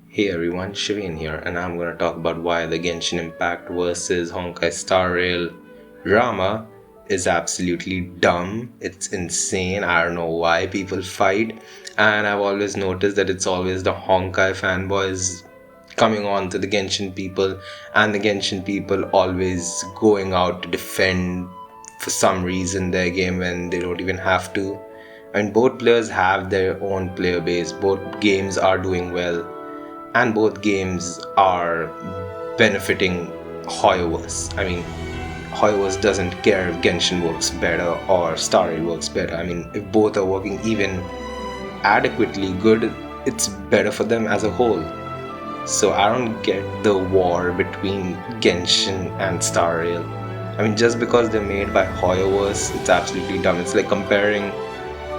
Hey everyone, Shivin here, and I'm gonna talk about why the Genshin Impact versus Honkai Star Rail drama is absolutely dumb. It's insane. I don't know why people fight, and I've always noticed that it's always the Honkai fanboys coming on to the Genshin people, and the Genshin people always going out to defend for some reason their game when they don't even have to. And both players have their own player base, both games are doing well and both games are benefiting Hoyoverse. Hoyoverse doesn't care if Genshin works better or Star Rail works better. If both are working even adequately good, it's better for them as a whole. So I don't get the war between Genshin and Star Rail. Just because they're made by Hoyoverse, it's absolutely dumb. It's like comparing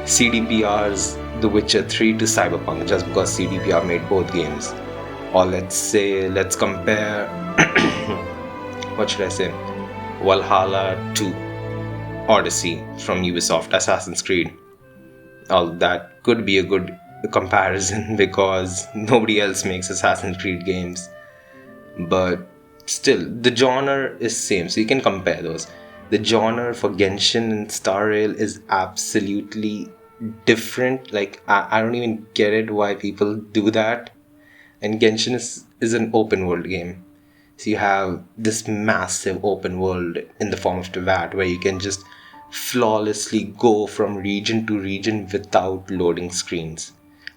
CDPR's The Witcher 3 to Cyberpunk just because CDPR made both games. Or let's compare what should I say? Valhalla to Odyssey from Ubisoft, Assassin's Creed. All that could be a good comparison because nobody else makes Assassin's Creed games. But still, the genre is same, so you can compare those. The genre for Genshin and Star Rail is absolutely different. Like I don't even get it why people do that. And Genshin is an open world game. So you have this massive open world in the form of Teyvat where you can just flawlessly go from region to region without loading screens.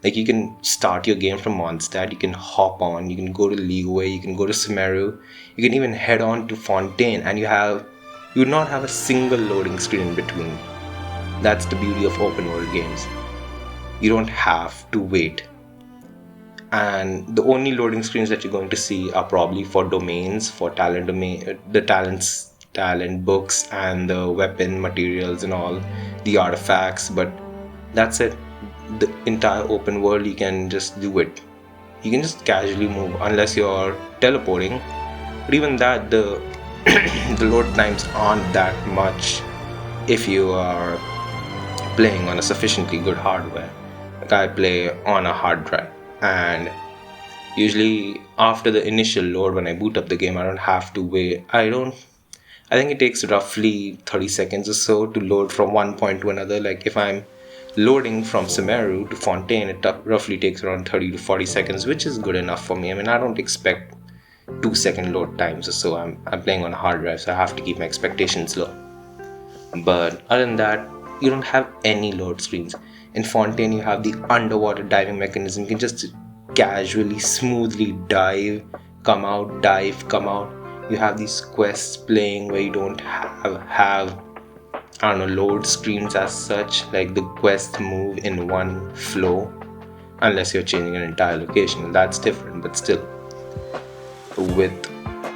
Like you can start your game from Mondstadt, you can hop on, you can go to Liyue, you can go to Sumeru, you can even head on to Fontaine, and you would not have a single loading screen in between. That's the beauty of open world games. You don't have to wait. And the only loading screens that you're going to see are probably for domains, for the talent books and the weapon materials and all the artifacts, but that's it. The entire open world, you can just do it. You can just casually move unless you're teleporting, but even that, the the load times aren't that much if you are playing on a sufficiently good hardware. Like I play on a hard drive, and usually after the initial load when I boot up the game, I don't have to wait. I think it takes roughly 30 seconds or so to load from one point to another. Like if I'm loading from Sumeru to Fontaine, it roughly takes around 30 to 40 seconds, which is good enough for me. I don't expect 2-second load times or so. I'm playing on a hard drive, so I have to keep my expectations low. But other than that, you don't have any load screens. In Fontaine, you have the underwater diving mechanism. You can just casually, smoothly dive, come out, dive, come out. You have these quests playing where you don't have load screens as such. Like the quests move in one flow, unless you're changing an entire location. That's different, but still. With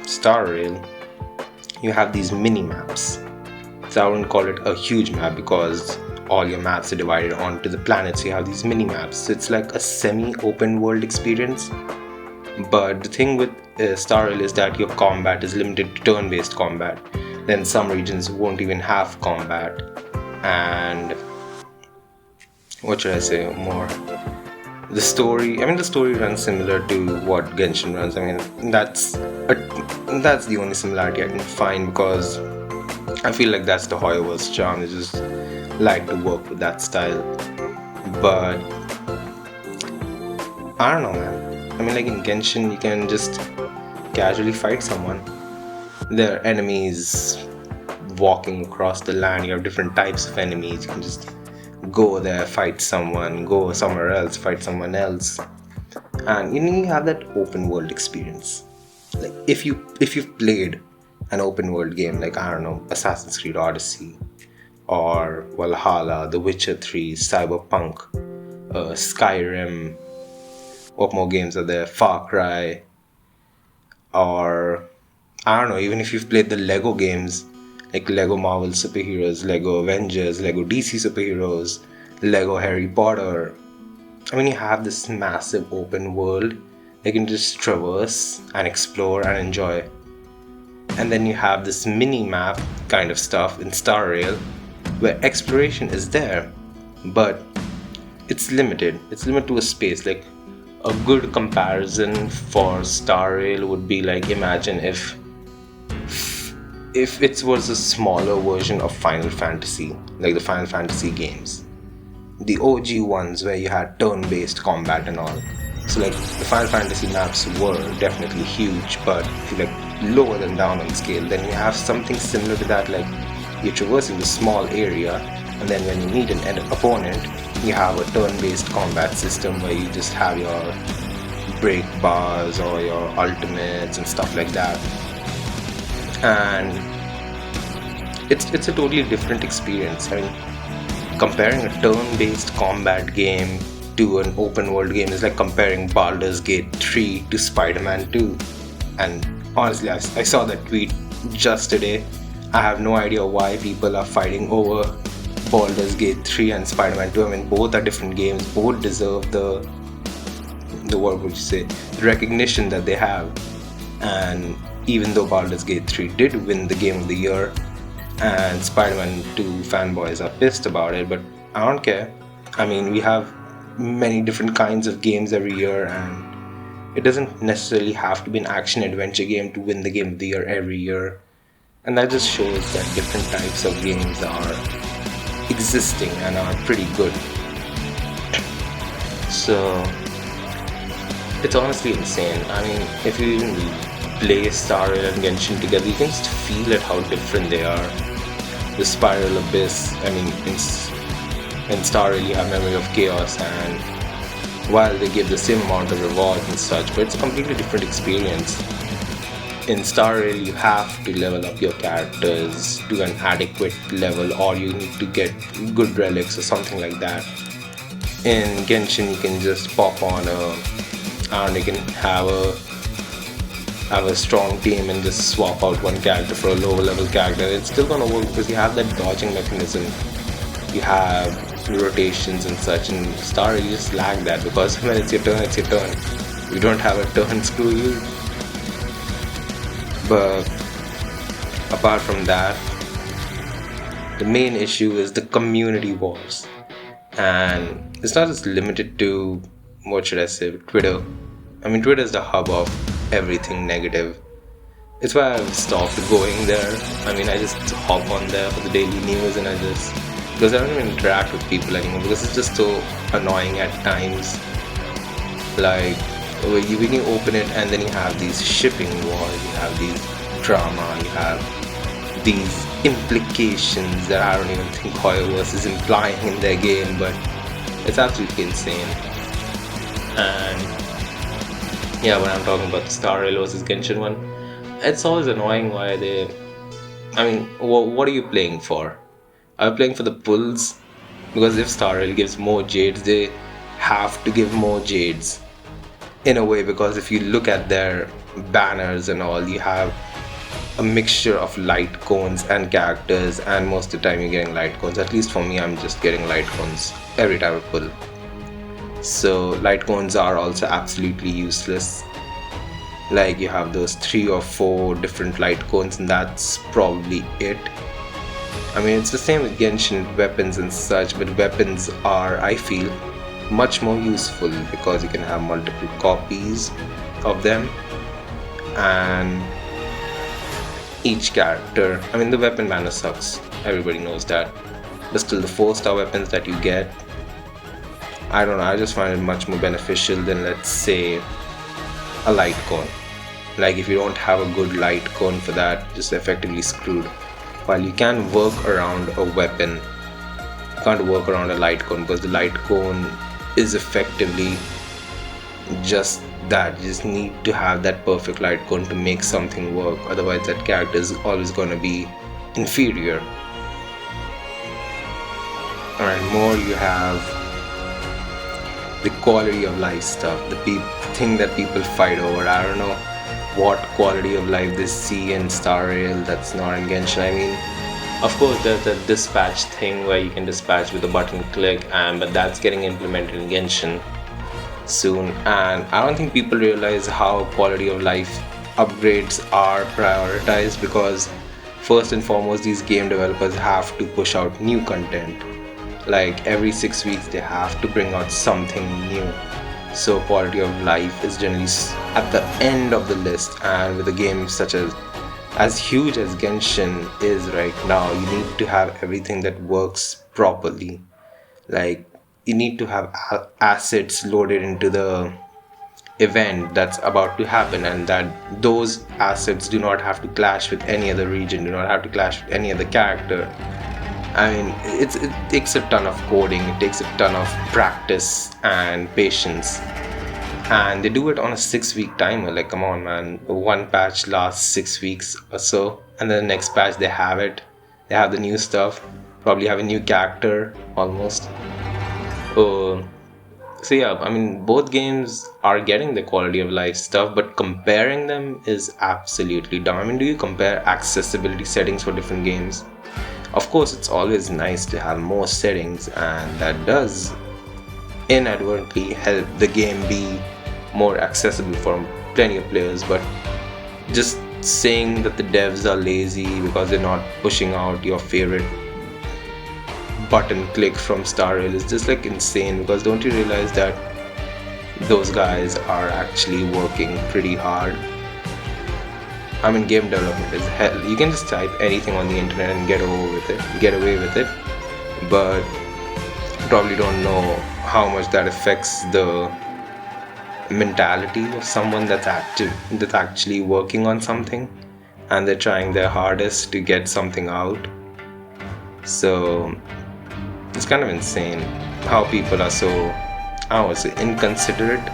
Star Rail, you have these mini maps. So I wouldn't call it a huge map because all your maps are divided onto the planets. You have these mini maps. So it's like a semi-open world experience. But the thing with Star Rail is that your combat is limited to turn-based combat. Then some regions won't even have combat. And what should I say more? The story runs similar to what Genshin runs. That's the only similarity I can find because I feel like that's the Hoyoverse charm. They just like to work with that style. But I don't know, man. Like in Genshin, you can just casually fight someone. There are enemies walking across the land. You have different types of enemies. You can just go there, fight someone, go somewhere else, fight someone else. And you have that open world experience. Like if you've played an open world game like Assassin's Creed Odyssey or Valhalla, The Witcher 3, Cyberpunk, Skyrim, what more games are there? Far Cry, or even if you've played the Lego games like Lego Marvel Superheroes, Lego Avengers, Lego DC Superheroes, Lego Harry Potter. You have this massive open world you can just traverse and explore and enjoy. And then you have this mini map kind of stuff in Star Rail where exploration is there, but it's limited. It's limited to a space. Like A good comparison for Star Rail would be like, imagine if it was a smaller version of Final Fantasy, like the Final Fantasy games, the OG ones where you had turn-based combat and all. So like the Final Fantasy maps were definitely huge, but if you like lower them down on scale, then you have something similar to that, like you're traversing the small area, and then when you meet an opponent, you have a turn-based combat system where you just have your break bars or your ultimates and stuff like that. And it's a totally different experience. I mean, comparing a turn-based combat game to an open world game is like comparing Baldur's Gate 3 to Spider-Man 2. And honestly, I saw that tweet just today. I have no idea why people are fighting over Baldur's Gate 3 and Spider-Man 2. I mean, both are different games. Both deserve the what would you say, the recognition that they have. And even though Baldur's Gate 3 did win the Game of the Year, and Spider-Man 2 fanboys are pissed about it, but I don't care. I mean, we have many different kinds of games every year, and it doesn't necessarily have to be an action-adventure game to win the Game of the Year every year. And that just shows that different types of games are existing and are pretty good. So it's honestly insane. I mean, if you even play Star Rail and Genshin together, you can just feel at how different they are. The Spiral Abyss, I mean, in Star Rail you have Memory of Chaos, and while they give the same amount of rewards and such, but it's a completely different experience. In Star Rail you have to level up your characters to an adequate level, or you need to get good relics or something like that. In Genshin you can just pop on and you can have a strong team and just swap out one character for a lower level character. It's still gonna work because you have that dodging mechanism, you have rotations and such. In Star Rail you just lack that, because when it's your turn, it's your turn. You don't have a turn, screw you. But apart from that, the main issue is the community wars. And it's not just limited to, what should I say, Twitter. I mean, Twitter is the hub of everything negative. It's why I've stopped going there. I mean, I just hop on there for the daily news, and because I don't even interact with people anymore, because it's just so annoying at times. Like, when you open it and then you have these shipping wars, you have these drama, you have these implications that I don't even think Hoyoverse is implying in their game, but it's absolutely insane. And yeah, when I'm talking about the Star Rail versus Genshin one, it's always annoying why they... I mean, what are you playing for? Are you playing for the pulls? Because if Star Rail gives more jades, they have to give more jades. In a way, because if you look at their banners and all, you have a mixture of light cones and characters, and most of the time you're getting light cones. At least for me, I'm just getting light cones every time I pull. So light cones are also absolutely useless. Like, you have those 3 or 4 different light cones, and that's probably it. I mean, it's the same with Genshin weapons and such, but weapons are, I feel, much more useful because you can have multiple copies of them, and each character, I mean, the weapon banner sucks, everybody knows that, but still the 4-star weapons that you get, I don't know, I just find it much more beneficial than, let's say, a light cone. Like, if you don't have a good light cone for that, just effectively screwed. While you can work around a weapon, you can't work around a light cone, because the light cone is effectively just that. You just need to have that perfect light cone to make something work, otherwise that character is always going to be inferior. And more, you have the quality of life stuff, the thing that people fight over. I don't know what quality of life they see in Star Rail that's not in Genshin. I mean, of course there's the dispatch thing where you can dispatch with a button click, but that's getting implemented in Genshin soon, and I don't think people realize how quality of life upgrades are prioritized, because first and foremost, these game developers have to push out new content. Like, every 6 weeks they have to bring out something new. So quality of life is generally at the end of the list. And with a game such as huge as Genshin is right now, you need to have everything that works properly. Like, you need to have assets loaded into the event that's about to happen, and that those assets do not have to clash with any other region, do not have to clash with any other character. I mean, it takes a ton of coding, it takes a ton of practice and patience, and they do it on a 6 week timer. Like, come on, man, one patch lasts 6 weeks or so, and then the next patch they have it, they have the new stuff, probably have a new character almost. uh, so yeah, I mean, both games are getting the quality of life stuff, but comparing them is absolutely dumb. I mean, do you compare accessibility settings for different games? Of course, it's always nice to have more settings, and that does inadvertently help the game be more accessible for plenty of players. But just saying that the devs are lazy because they're not pushing out your favorite button click from Star Rail is just like insane, because don't you realize that those guys are actually working pretty hard? I mean, game development is hell. You can just type anything on the internet and get away with it, but you probably don't know how much that affects the mentality of someone that's actually working on something, and they're trying their hardest to get something out. So it's kind of insane how people are so, I would say, inconsiderate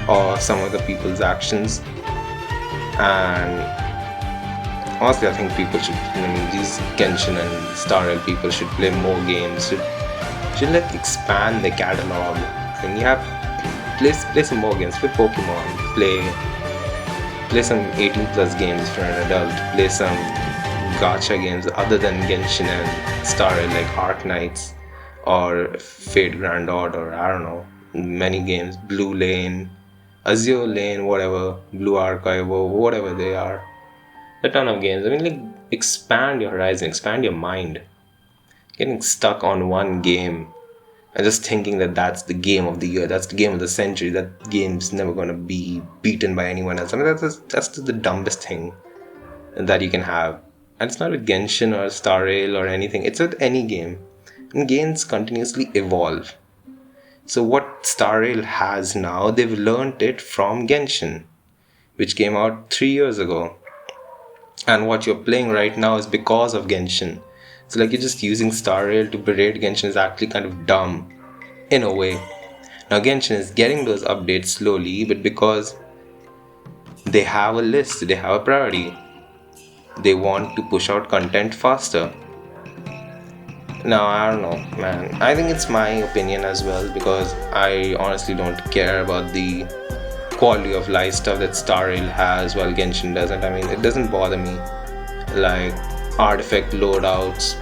of some of the people's actions. And honestly, I think people should, these Genshin and Star Rail people should play more games, should like expand the catalog. And you have play some more games, play Pokemon, play some 18 plus games for an adult, play some gacha games other than Genshin and Star Rail, like Arc Knights or Fate Grand Order, I don't know, many games, Blue Lane, Azure Lane, whatever, Blue Archive, or whatever they are. A ton of games. I mean, like, expand your horizon, expand your mind. Getting stuck on one game and just thinking that that's the game of the year, that's the game of the century, that game's never gonna be beaten by anyone else. I mean, that's just the dumbest thing that you can have. And it's not with Genshin or Star Rail or anything, it's with any game. And games continuously evolve. So what Star Rail has now, they've learned it from Genshin, which came out 3 years ago. And what you're playing right now is because of Genshin. So like, you're just using Star Rail to berate Genshin is actually kind of dumb, in a way. Now Genshin is getting those updates slowly, but because they have a list, they have a priority, they want to push out content faster. Now, I don't know, man. I think it's my opinion as well, because I honestly don't care about the quality of life stuff that Star Rail has while Genshin doesn't. I mean, it doesn't bother me. Like, artifact loadouts,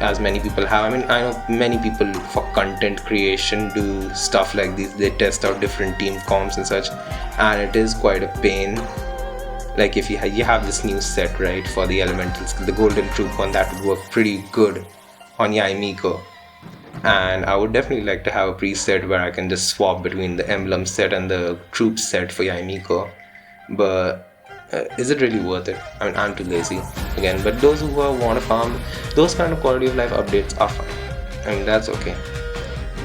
as many people have. I mean, I know many people for content creation do stuff like this. They test out different team comps and such, and it is quite a pain. Like, if you have this new set, right, for the elementals, the golden troop one, that would work pretty good on Yaimiko, and I would definitely like to have a preset where I can just swap between the emblem set and the troop set for Yaimiko. But is it really worth it? I mean, I'm too lazy again. But those who want to farm, those kind of quality of life updates are fine. I mean, that's okay.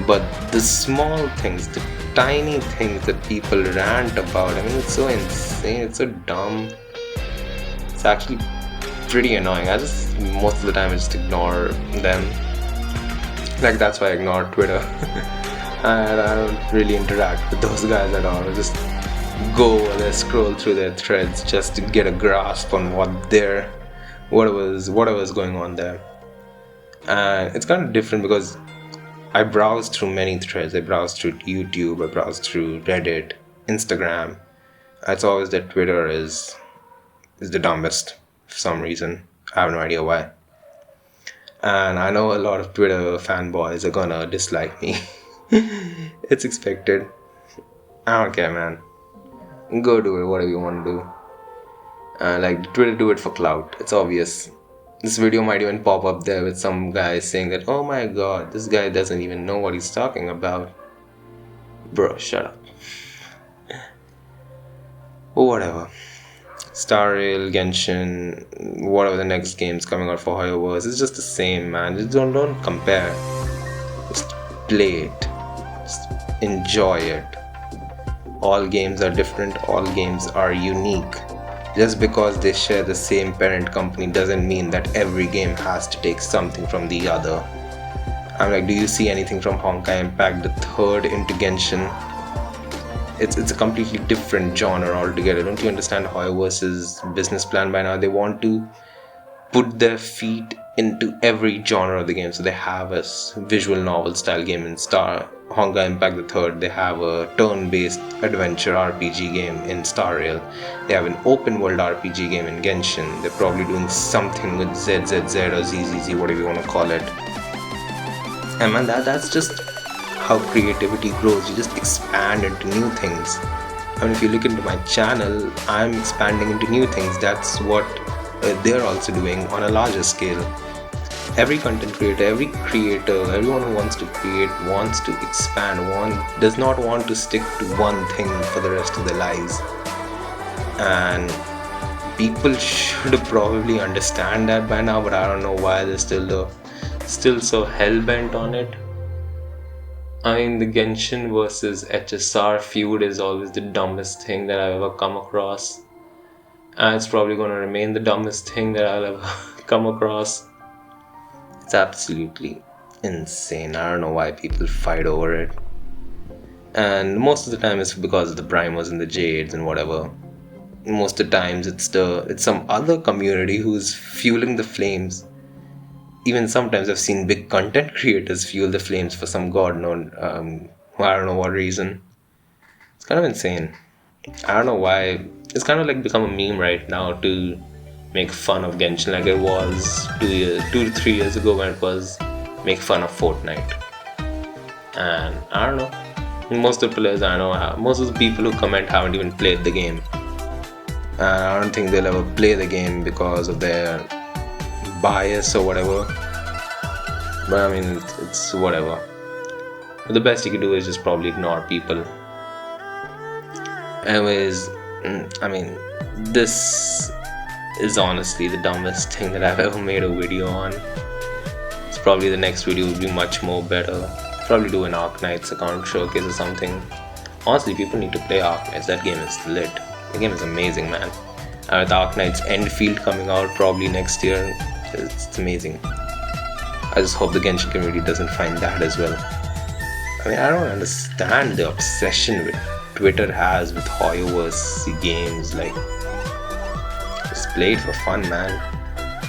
But the small things, the tiny things that people rant about, I mean, it's so insane, it's so dumb. It's actually pretty annoying. I just, most of the time, I just ignore them. Like, that's why I ignore Twitter. And I don't really interact with those guys at all. I just go and scroll through their threads just to get a grasp on whatever's going on there. And it's kind of different because I browse through many threads. I browse through YouTube, I browse through Reddit, Instagram. It's always that Twitter is the dumbest for some reason. I have no idea why. And I know a lot of Twitter fanboys are gonna dislike me. It's expected. I don't care, man. Go do it, whatever you want to do. Like, Twitter do it for clout. It's obvious. This video might even pop up there with some guy saying that, oh my god, this guy doesn't even know what he's talking about. Bro, shut up. whatever. Star Rail, Genshin, whatever the next game's coming out for Hoyoverse, it's just the same, man. Just don't compare. Just play it. Just enjoy it. All games are different, all games are unique. Just because they share the same parent company doesn't mean that every game has to take something from the other. I'm like, do you see anything from Honkai Impact the third into Genshin? It's a completely different genre altogether. Don't you understand Hoyoverse's business plan by now? They want to put their feet into every genre of the game. So they have a visual novel style game in Honkai Impact the third. They have a turn-based adventure RPG game in Star Rail. They have an open world RPG game in Genshin. They're probably doing something with ZZZ or ZZZ, whatever you want to call it. And man, that's just how creativity grows. You just expand into new things. I mean, if you look into my channel, I'm expanding into new things. That's what they're also doing on a larger scale. Every content creator, every creator, everyone who wants to create wants to expand, does not want to stick to one thing for the rest of their lives. And people should probably understand that by now, but I don't know why they're still so hell-bent on it. I mean, the Genshin versus HSR feud is always the dumbest thing that I've ever come across. And it's probably going to remain the dumbest thing that I'll ever come across. It's absolutely insane. I don't know why people fight over it. And most of the time it's because of the primers and the jades and whatever. Most of the times it's some other community who's fueling the flames. Even sometimes I've seen big content creators fuel the flames for some I don't know what reason. It's kind of insane. I don't know why. It's kind of like become a meme right now to make fun of Genshin, like it was 2 to 3 years ago when it was make fun of Fortnite. And I don't know. Most of the players I know, most of the people who comment haven't even played the game. And I don't think they'll ever play the game because of their bias or whatever. But I mean, it's whatever. But the best you can do is just probably ignore people. Anyways, I mean, this is honestly the dumbest thing that I've ever made a video on. It's probably the next video will be much more better. Probably do an Arknights account showcase or something. Honestly, people need to play Arknights. That game is lit. The game is amazing, man. With Arknights Endfield coming out probably next year, it's amazing. I just hope the Genshin community doesn't find that as well. I mean, I don't understand the obsession with Twitter has with Hoyoverse games. Like, just play it for fun, man.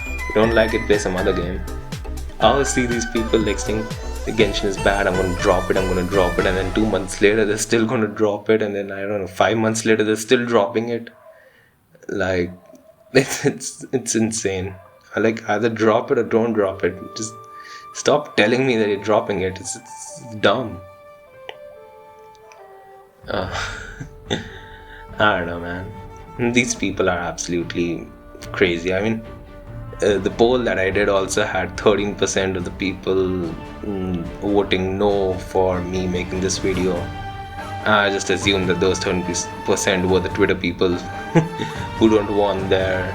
If you don't like it, play some other game. I always see these people like saying the Genshin is bad, I'm gonna drop it, and then 2 months later they're still gonna drop it, and then I don't know, 5 months later they're still dropping it. Like, it's insane. I like, either drop it or don't drop it. Just stop telling me that you're dropping it. It's dumb. I don't know, man. These people are absolutely crazy. I mean, the poll that I did also had 13% of the people voting no for me making this video. I just assumed that those 13% were the Twitter people who don't want their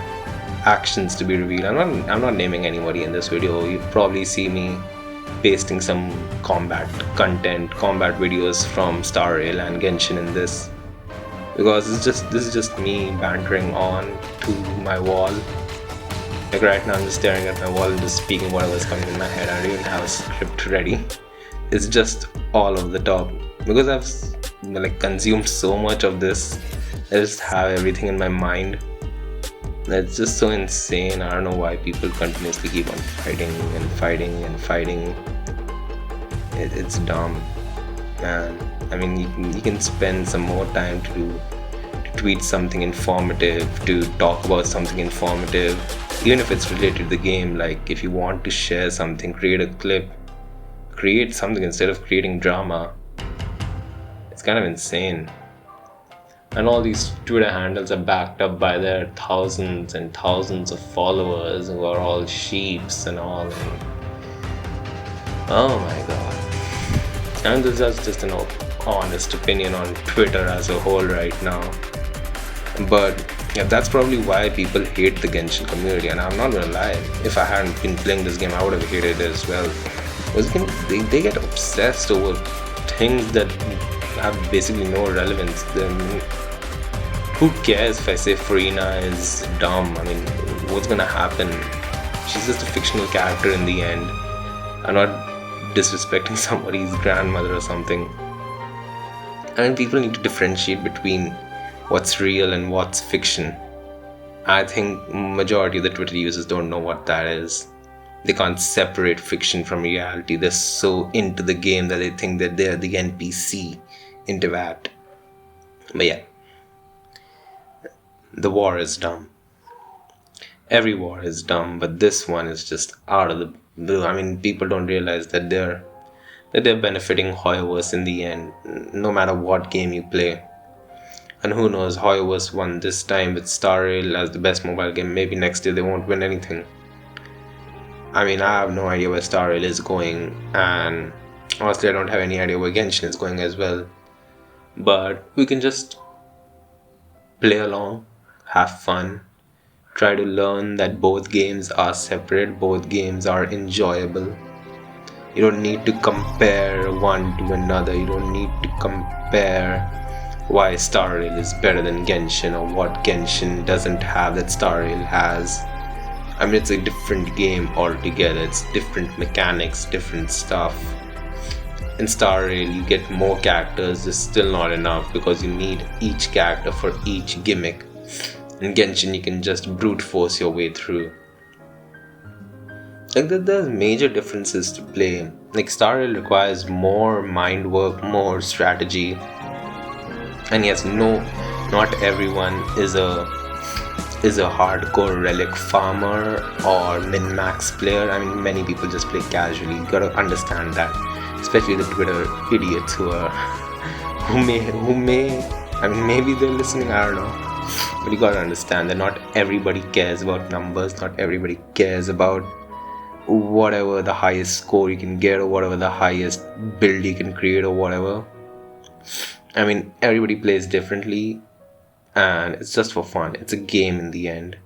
actions to be revealed. I'm not naming anybody in this video. You probably see me pasting some combat videos from Star Rail and Genshin in this, because this is just me bantering on to my wall. Like right now I'm just staring at my wall and just speaking whatever's coming in my head. I don't even have a script ready. It's just all over the top, because I've consumed so much of this. I just have everything in my mind. It's just so insane. I don't know why people continuously keep on fighting. It's dumb, man. I mean, you can spend some more time to tweet something informative, to talk about something informative, even if it's related to the game. Like, if you want to share something, create a clip, create something instead of creating drama. It's kind of insane. And all these Twitter handles are backed up by their thousands and thousands of followers who are all sheeps and all. And oh my god. And that's just an honest opinion on Twitter as a whole right now. But yeah, that's probably why people hate the Genshin community. And I'm not gonna lie, if I hadn't been playing this game, I would have hated it as well. Because they get obsessed over things that have basically no relevance. Then who cares if I say Farina is dumb? I mean, what's gonna happen? She's just a fictional character in the end. I'm not disrespecting somebody's grandmother or something. I mean, people need to differentiate between what's real and what's fiction. I think majority of the Twitter users don't know what that is. They can't separate fiction from reality. They're so into the game that they think that they're the NPC into that. But yeah, the war is dumb. Every war is dumb, but this one is just out of the blue. I mean, people don't realize that they're benefiting Hoyoverse in the end, no matter what game you play. And who knows, Hoyoverse won this time with Star Rail as the best mobile game. Maybe next year they won't win anything. I mean, I have no idea where Star Rail is going, and honestly, I don't have any idea where Genshin is going as well. But we can just play along, have fun, try to learn that both games are separate, both games are enjoyable. You don't need to compare one to another. You don't need to compare why Star Rail is better than Genshin or what Genshin doesn't have that Star Rail has. I mean, it's a different game altogether. It's different mechanics, different stuff. In Star Rail, you get more characters. It's still not enough because you need each character for each gimmick. In Genshin, you can just brute force your way through. Like, there's major differences to play. Like, Star Rail requires more mind work, more strategy. And yes, no, not everyone is a hardcore relic farmer or min-max player. I mean, many people just play casually. You gotta understand that, especially the Twitter idiots who may. I mean, maybe they're listening. I don't know, but you gotta understand that not everybody cares about numbers. Not everybody cares about whatever the highest score you can get or whatever the highest build you can create or whatever. I mean, everybody plays differently, and it's just for fun. It's a game in the end.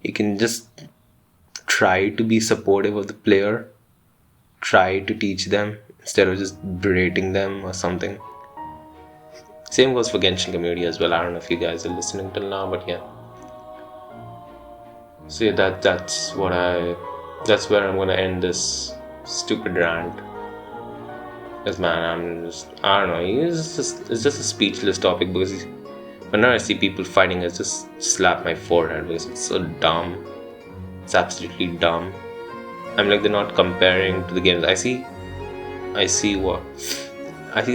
You can just try to be supportive of the player, try to teach them instead of just berating them or something. Same goes for Genshin community as well. I don't know if you guys are listening till now, but yeah. So yeah, that's where I'm gonna end this stupid rant. Because man, I don't know, it's just a speechless topic, because whenever I see people fighting, I just slap my forehead because it's so dumb. It's absolutely dumb. I'm like, they're not comparing to the games. I see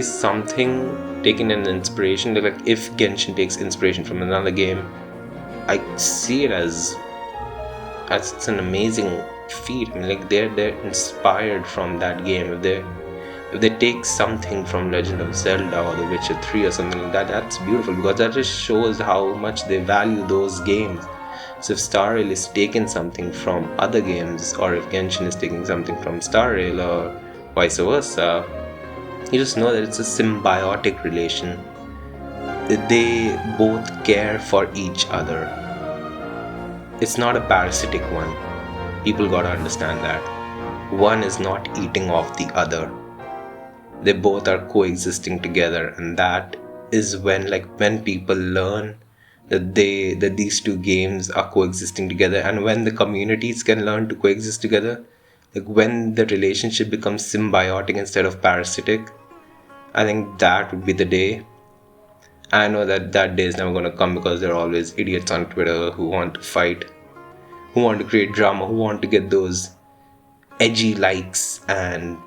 something taking an inspiration. They're like, if Genshin takes inspiration from another game, I see it as it's an amazing feat. I mean, like, they're inspired from that game. If they take something from Legend of Zelda or The Witcher 3 or something like that, that's beautiful, because that just shows how much they value those games. So if Star Rail is taking something from other games, or if Genshin is taking something from Star Rail or vice versa, you just know that it's a symbiotic relation. They both care for each other. It's not a parasitic one. People gotta understand that. One is not eating off the other. They both are coexisting together, and that is when people learn that these two games are coexisting together, and when the communities can learn to coexist together, like when the relationship becomes symbiotic instead of parasitic, I think that would be the day. I know that day is never going to come, because there are always idiots on Twitter who want to fight, who want to create drama, who want to get those edgy likes and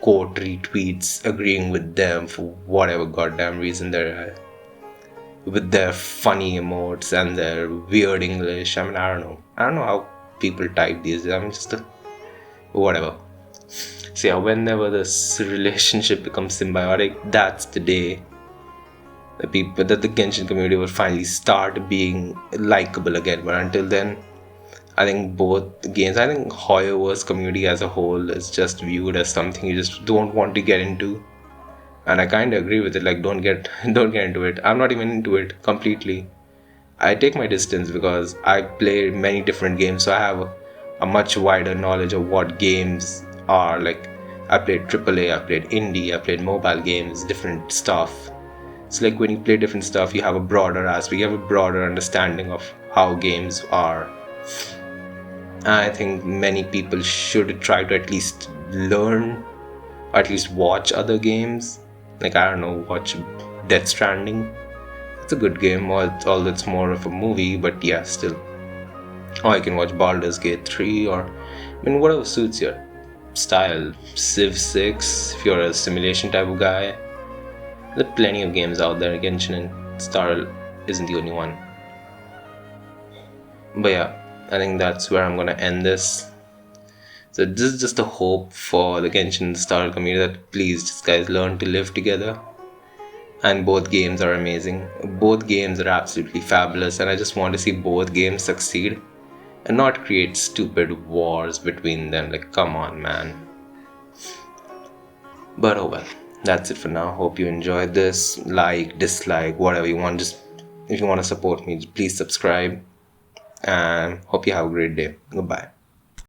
quote retweets agreeing with them for whatever goddamn reason they're with their funny emotes and their weird English. I mean, I don't know how people type these. I'm just whatever. So yeah, whenever this relationship becomes symbiotic, that's the day the Genshin community will finally start being likable again. But until then, I think both games, I think Hoyoverse community as a whole is just viewed as something you just don't want to get into. And I kind of agree with it. Like, don't get into it. I'm not even into it completely. I take my distance because I play many different games, so I have a much wider knowledge of what games are. Like, I played AAA, I played indie, I played mobile games, different stuff. It's like when you play different stuff, you have a broader aspect, you have a broader understanding of how games are. I think many people should try to at least learn, or at least watch other games. Like, I don't know, watch Death Stranding. It's a good game, although it's more of a movie, but yeah, still. Or you can watch Baldur's Gate 3, or I mean, whatever suits your style. Civ 6, if you're a simulation type of guy. There are plenty of games out there. Genshin Star Rail isn't the only one. But yeah, I think that's where I'm gonna end this. So this is just a hope for the Genshin Star Rail community that please, just guys, learn to live together. And both games are amazing. Both games are absolutely fabulous, and I just want to see both games succeed and not create stupid wars between them. Like, come on, man. But oh well, that's it for now. Hope you enjoyed this. Like, dislike, whatever you want. Just if you want to support me, please subscribe. And hope you have a great day. Goodbye.